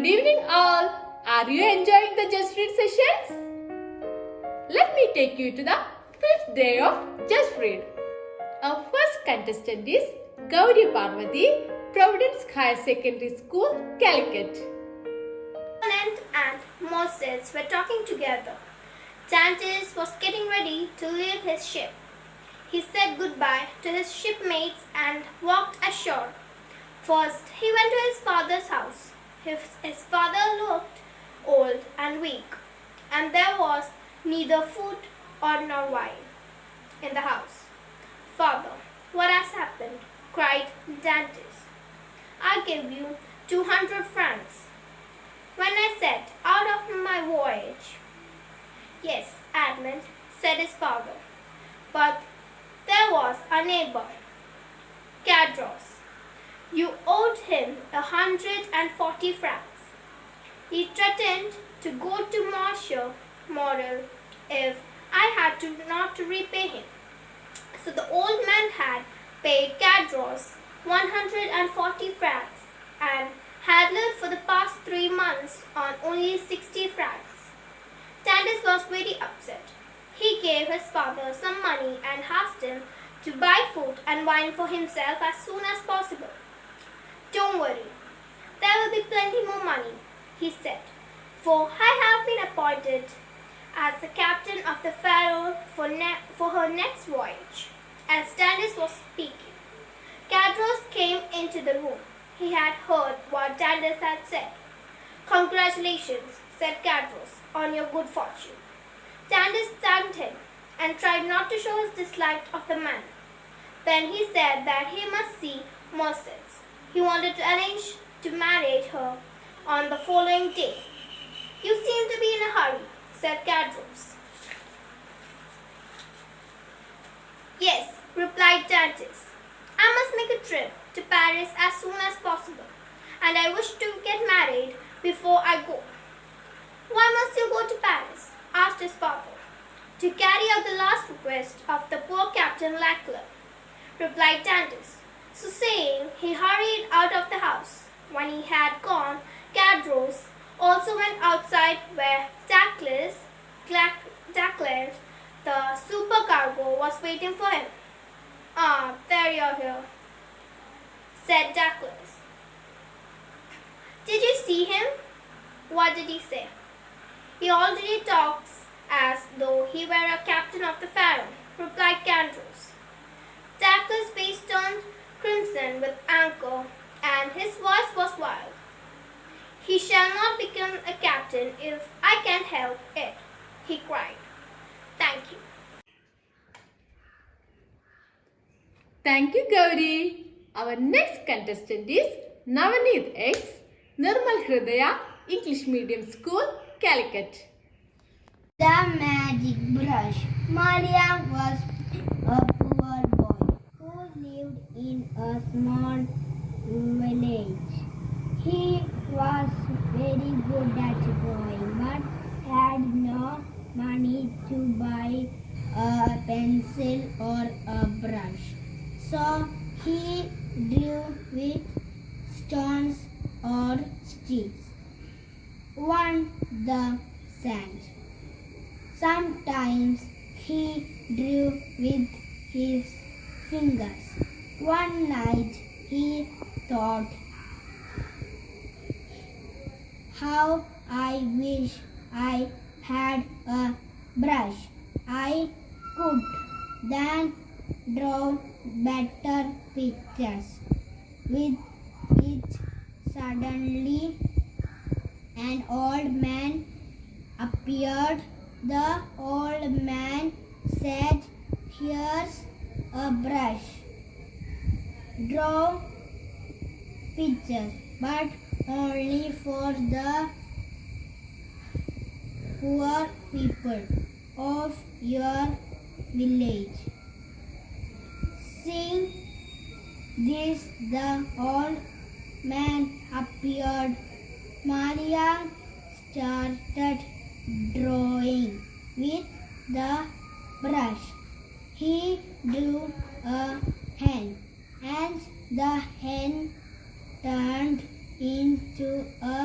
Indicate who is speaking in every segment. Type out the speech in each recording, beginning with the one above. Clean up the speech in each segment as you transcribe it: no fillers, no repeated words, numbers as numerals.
Speaker 1: Good evening all. Are you enjoying the Just Read sessions? Let me take you to the 5th day of Just Read. Our first contestant is Gauri Parvati, Providence Higher Secondary School, Calicut.
Speaker 2: Anand and Moses were talking together. Dantes was getting ready to leave his ship. He said goodbye to his shipmates and walked ashore. First, he went to his father's house. His father looked old and weak, and there was neither food nor wine in the house. "Father, what has happened?" cried Dantes. "I gave you 200 francs when I set out of my voyage." "Yes, Edmund," said his father, "but there was a neighbor, Cadros. You owed him 140 francs. He threatened to go to Monsieur Morel if I had not to repay him." So the old man had paid Cadros 140 francs and had lived for the past 3 months on only 60 francs. Dantes was very upset. He gave his father some money and asked him to buy food and wine for himself as soon as possible. "Don't worry, there will be plenty more money," he said, "for I have been appointed as the captain of the Pharaoh for her next voyage." As Dantes was speaking, Cadros came into the room. He had heard what Dantes had said. "Congratulations," said Cadros, "on your good fortune." Dantes thanked him and tried not to show his dislike of the man. Then he said that he must see Moses. He wanted to arrange to marry her on the following day. "You seem to be in a hurry," said Cadros. "Yes," replied Dantes. "I must make a trip to Paris as soon as possible, and I wish to get married before I go." "Why must you go to Paris?" asked his father. "To carry out the last request of the poor Captain Calicut," replied Dantes. So saying, he hurried out of the house. When he had gone, Cadros also went outside where Daclus, the supercargo, was waiting for him. "Ah, there you're here," said Daclus. "Did you see him?" "What did he say?" "He already talks as though he were a captain of the Pharaoh," replied Cadros. Daclus' face turned crimson with anger, and his voice was wild. "He shall not become a captain if I can help it," he cried. "Thank you."
Speaker 1: Thank you, Gauri. Our next contestant is Navaneet X, Nirmal Hridaya, English Medium School, Calicut.
Speaker 3: The magic brush. Maria was a poor boy who lived in a small village. He was very good at drawing but had no money to buy a pencil or a brush. So he drew with stones or sticks. On the sand. Sometimes he drew with his fingers. One night he thought, "How I wish I had a brush. I could then draw better pictures." With it, suddenly an old man appeared. The old man said, "Here's a brush. Draw pictures, but only for the poor people of your village." Seeing this, the old man appeared. Maria started drawing with the brush. He drew a hen, and the hen turned into a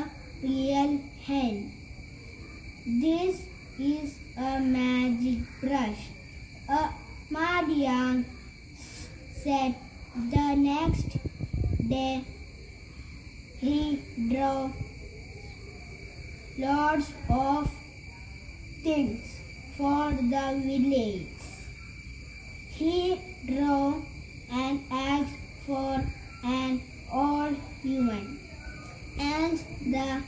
Speaker 3: said. The next day, he drew lots of things for the village. He drew an axe for an old woman, and the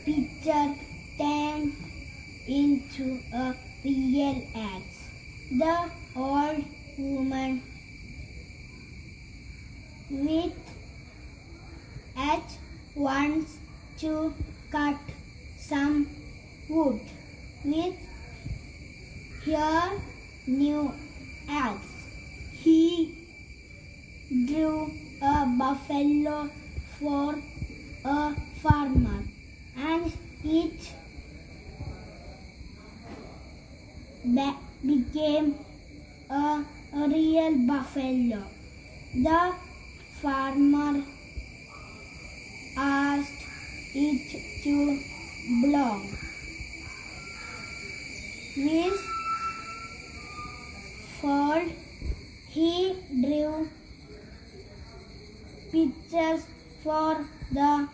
Speaker 3: picture turned into a real axe. The old woman with at once to cut some wood with her new axe. He drew a buffalo for a farmer, and it became a real buffalo. The farmer asked it to belong. With fold, he drew pictures for the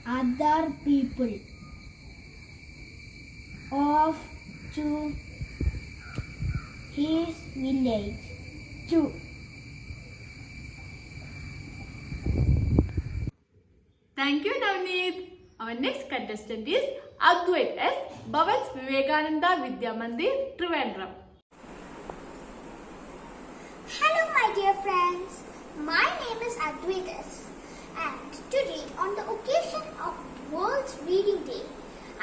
Speaker 3: other people of to his village too.
Speaker 1: Thank you, Navneet. Our next contestant is Advait S. Bhavans Vivekananda Vidya Mandir, Trivandrum.
Speaker 2: Hello, my dear friends. My name is Advaitas, and today, on the occasion of World Reading Day,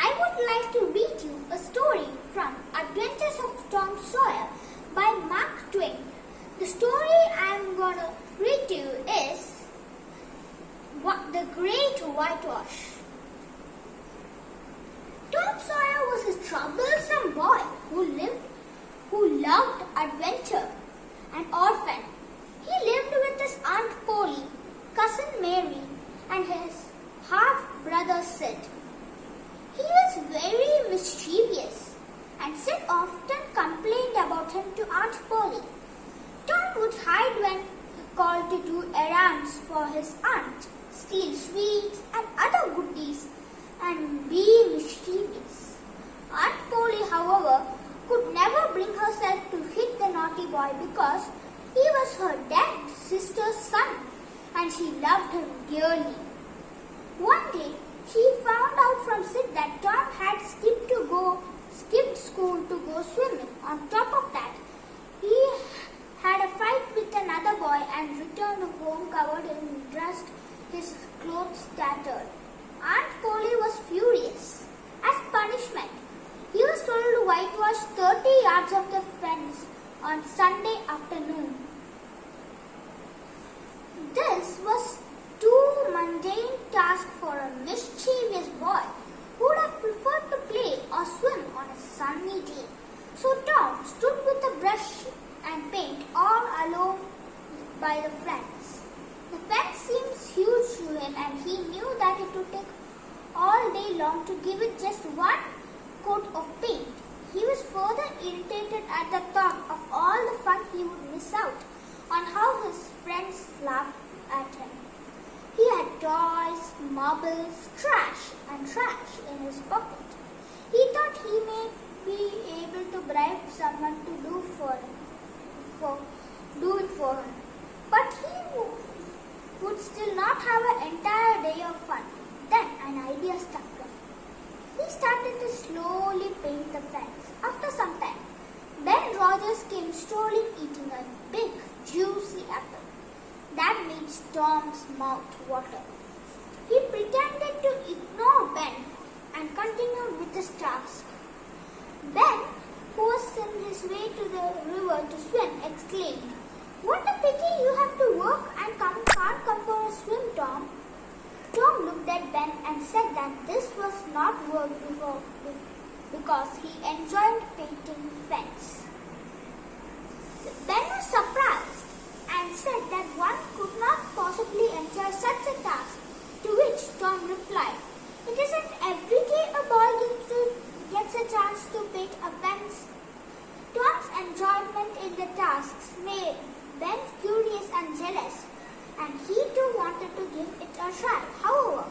Speaker 2: I would like to read you a story from Adventures of Tom Sawyer by Mark Twain. The story I am going to read to you is The Great Whitewash. Tom Sawyer was a troublesome boy who loved adventure. An orphan, he lived with his Aunt Polly, cousin Mary, and his half-brother Sid. He was very mischievous, and Sid often complained about him to Aunt Polly. Tom would hide when called to do errands for his aunt, steal sweets and other goodies, and be mischievous. Aunt Polly, however, could never bring herself to hit the naughty boy because he was her dead sister's son, and she loved him dearly. One day, she found out from Sid that Tom had skipped school to go swimming. On top of that, he had a fight with another boy and returned home covered in dust, his clothes tattered. Aunt Polly was furious. As punishment, he was told to whitewash 30 yards of the fence on Sunday afternoon. This was too mundane task for a mischievous boy who would have preferred to play or swim on a sunny day. So Tom stood with a brush and paint all alone by the fence. The fence seemed huge to him, and he knew that it would take all day long to give it just one coat of paint. He was further irritated at the thought of all the fun he would miss out on how his friends laughed at him. He had toys, marbles, trash in his pocket. He thought he may be able to bribe someone to do it for him. But he would still not have an entire day of fun. Then an idea struck him. He started to slowly paint the fence. After some time, Ben Rogers came strolling eating a big, juicy apple. That made Tom's mouth water. He pretended to ignore Ben and continued with his task. Ben, who was on his way to the river to swim, exclaimed, "What a pity you have to work and can't come for a swim, Tom." Tom looked at Ben and said that this was not work because he enjoyed painting fence. Ben was surprised and said that one could not possibly enjoy such a task, to which Tom replied, "It isn't every day a boy gets a chance to paint a
Speaker 4: involvement in the tasks made Ben curious and jealous, and he too wanted to give it a try. However,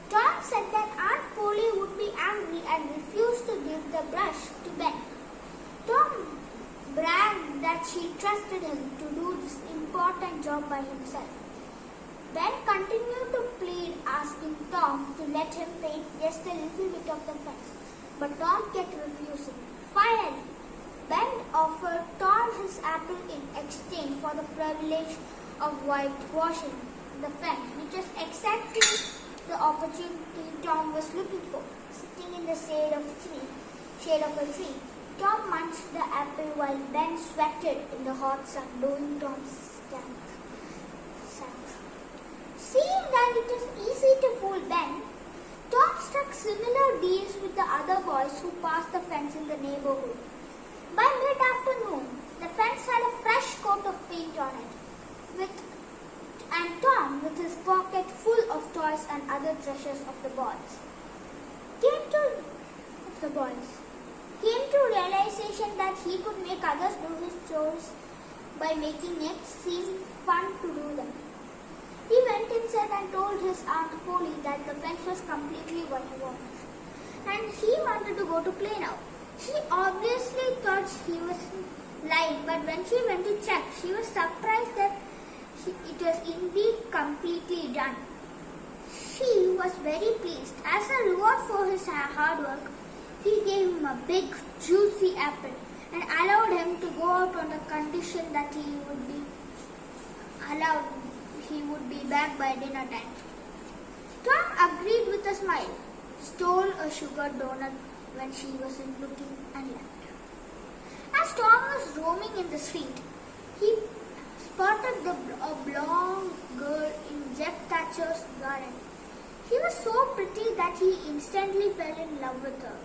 Speaker 4: Tom said that Aunt Polly would be angry and refused to give the brush to Ben. Tom bragged that she trusted him to do this important job by himself. Ben continued to plead, asking Tom to let him paint just a little bit of the fence, but Tom kept refusing. Finally, Ben offered Tom his apple in exchange for the privilege of whitewashing the fence, which was exactly the opportunity Tom was looking for. Sitting in the shade of a tree, Tom munched the apple while Ben sweated in the hot sun, blowing Tom's shanks. Seeing that it was easy to fool Ben, Tom struck similar deals with the other boys who passed the fence in the neighborhood. By mid-afternoon, the fence had a fresh coat of paint on it, and Tom, with his pocket full of toys and other treasures of the boys, came to realization that he could make others do his chores by making it seem fun to do them. He went inside and told his Aunt Polly that the fence was completely whitewashed, and he wanted to go to play now. She obviously thought he was lying, but when she went to check, she was surprised that it was indeed completely done. She was very pleased. As a reward for his hard work, he gave him a big, juicy apple and allowed him to go out on the condition that he would be back by dinner time. Tom agreed with a smile, stole a sugar donut when she wasn't looking, and left. As Tom was roaming in the street, he spotted a blonde girl in Jeff Thatcher's garden. She was so pretty that he instantly fell in love with her.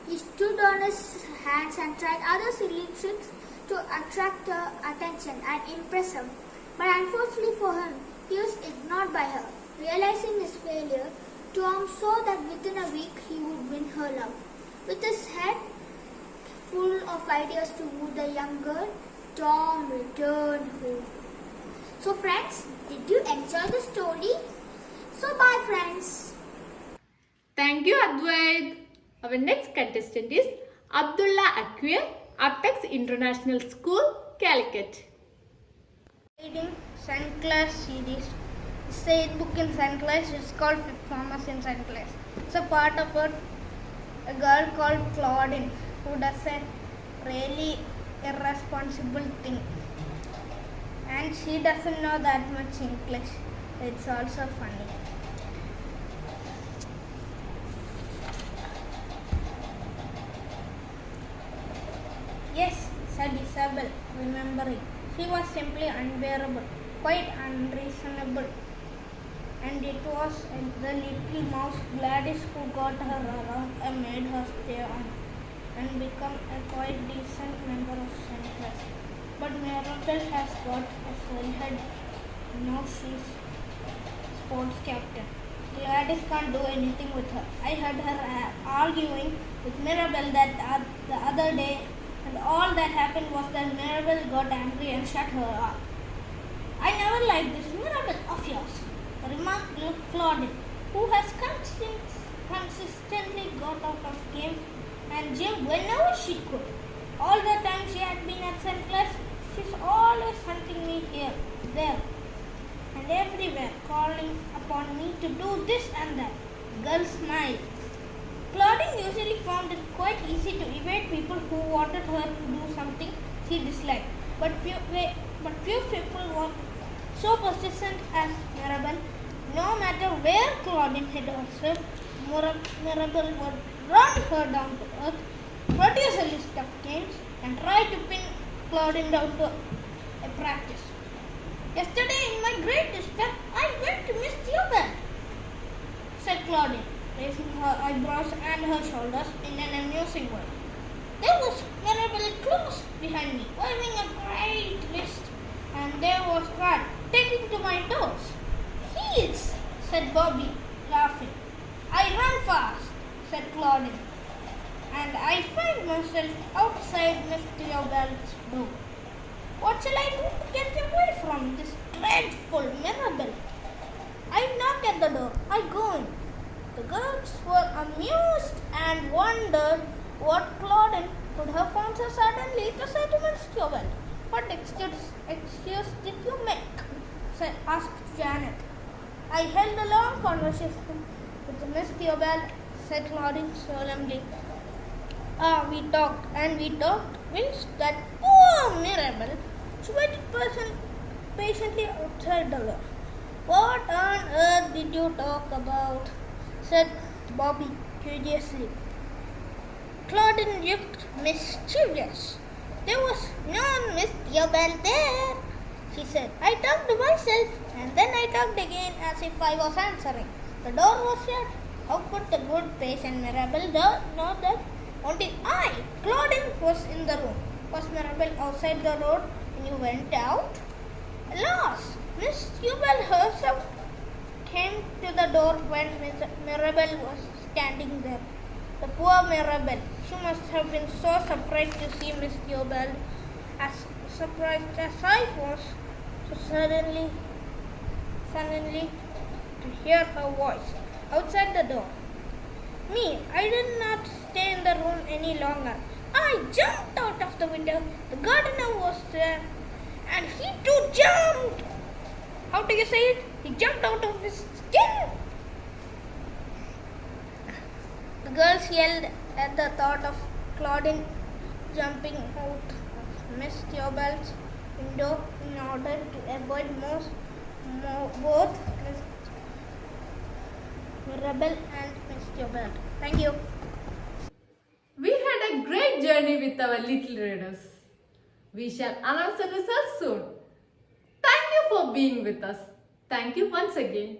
Speaker 4: He stood on his hands and tried other silly tricks to attract her attention and impress her. But unfortunately for him, he was ignored by her. Realizing his failure, Tom saw that within a week he would win her love. With his head full of ideas to woo the young girl, Tom returned home. So friends, did you enjoy the story? So bye friends.
Speaker 1: Thank you, Advait. Our next contestant is Abdullah Akwe, Apex International School, Calicut.
Speaker 5: Reading St. Clair's series. It's a book in St. Clair's. It's called Fifth Farmers in St. Clair's. It's a part about a girl called Claudine who does a really irresponsible thing. And she doesn't know that much English. It's also funny. Yes, said Isabel, remembering. She was simply unbearable, quite unreasonable. And it was the little mouse Gladys who got her around and made her stay on and become a quite decent member of St. Clair's. But Mirabelle has got a full head. Now she's sports captain. Gladys can't do anything with her. I heard her arguing with Mirabelle that the other day, and all that happened was that Mirabelle got angry and shut her up. I never liked this Mirabelle of yours, remarked Claudine, who has consistently got out of games and gym whenever she could. All the time she had been at St. Clair's, she's always hunting me here, there, and everywhere, calling upon me to do this and that. Girl smiled. Claudine usually found it quite easy to evade people who wanted her to do something she disliked. But few people were so persistent as Mirabelle. No matter where Claudine hid herself, Mirabelle would run her down to earth, produce a list of games, and try to pin Claudine down to a practice. Yesterday, in my great despair, I went to Miss Theobald, said Claudine, raising her eyebrows and her shoulders in an amusing way. There was Mirabelle close behind me, waving a great list, and there was Brad taking to my toes. Heels, said Bobby, laughing. I run fast, said Claudine, and I find myself outside Miss Theobald's door. What shall I do to get away from this dreadful Mirabelle? I knock at the door. I go in. The girls were amused and wondered what Claudine could have found so suddenly to say to Miss Jewel. What excuse did you make? Asked Janet. I held a long conversation with Miss Theobald, said Claudine solemnly. We talked and we talked, whilst that poor Mirabelle waited patiently outside the door. What on earth did you talk about? Said Bobby curiously. Claudine looked mischievous. There was no Miss Theobald there, she said. I talked to myself and then I talked again as if I was answering. The door was shut. How could the good patient Mirabelle know that? Only I, Claudine, was in the room. Was Mirabelle outside the road when you went out? Alas, Miss Theobald herself came to the door when Mirabelle was standing there. The poor Mirabelle. She must have been so surprised to see Miss Theobald, as surprised as I was, so suddenly to hear her voice outside the door. Me, I did not stay in the room any longer. I jumped out of the window. The gardener was there, and he too jumped. How do you say it? He jumped out of his skin. The girls yelled at the thought of Claudine jumping out of Miss Theobald's window in order to avoid both Miss Mirabelle and Miss Theobald. Thank you.
Speaker 1: We had a great journey with our little readers. We shall announce the results soon. Thank you for being with us. Thank you once again.